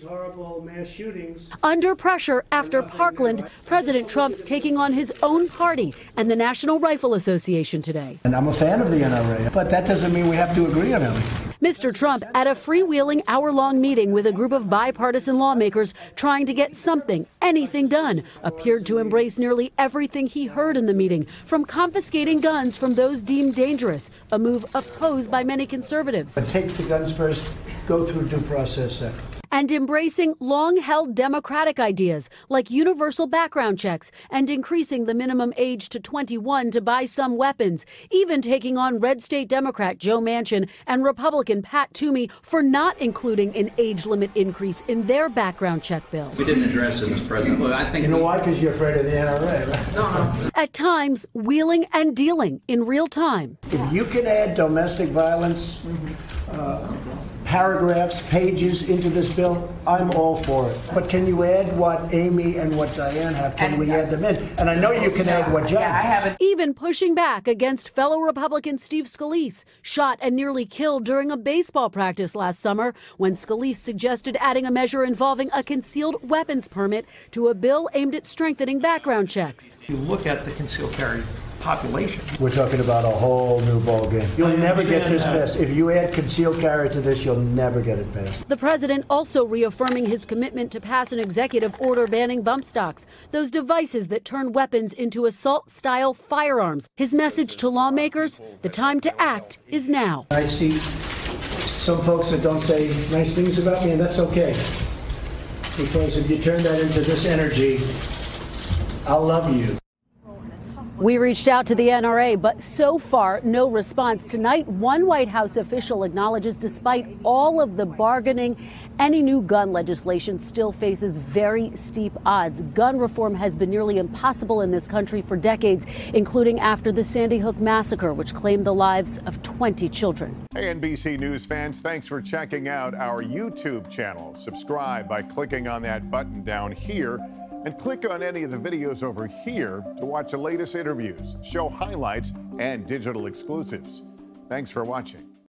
Horrible mass shootings. Under pressure after Parkland, President Trump taking on his own party and the National Rifle Association today. And I'm a fan of the NRA, but that doesn't mean we have to agree on everything. Mr. Trump at a freewheeling hour-long meeting with a group of bipartisan lawmakers trying to get something, anything done, appeared to embrace nearly everything he heard in the meeting, from confiscating guns from those deemed dangerous, a move opposed by many conservatives. But take the guns first, go through due process second. And embracing long-held Democratic ideas like universal background checks and increasing the minimum age to 21 to buy some weapons, even taking on red state Democrat Joe Manchin and Republican Pat Toomey for not including an age limit increase in their background check bill. We didn't address it, Mr. President. Look, I think you know why? Because you're afraid of the NRA, right? No. At times, wheeling and dealing in real time. If you can add domestic violence, paragraphs, pages into this bill, I'm all for it. But can you add what Amy and what Diane have? Can we add them in? And I know you can add what John. Even pushing back against fellow Republican Steve Scalise, shot and nearly killed during a baseball practice last summer when Scalise suggested adding a measure involving a concealed weapons permit to a bill aimed at strengthening background checks. You look at the concealed carry population. We're talking about a whole new ballgame. You'll never get this passed. If you add concealed carry to this, you'll never get it passed. The president also reaffirming his commitment to pass an executive order banning bump stocks, those devices that turn weapons into assault-style firearms. His message to lawmakers, the time to act is now. I see some folks that don't say nice things about me, and that's okay. Because if you turn that into this energy, I'll love you. We reached out to the NRA, but so far, no response. Tonight, one White House official acknowledges despite all of the bargaining, any new gun legislation still faces very steep odds. Gun reform has been nearly impossible in this country for decades, including after the Sandy Hook massacre, which claimed the lives of 20 children. Hey, NBC News fans, thanks for checking out our YouTube channel. Subscribe by clicking on that button down here. And click on any of the videos over here to watch the latest interviews, show highlights, and digital exclusives. Thanks for watching.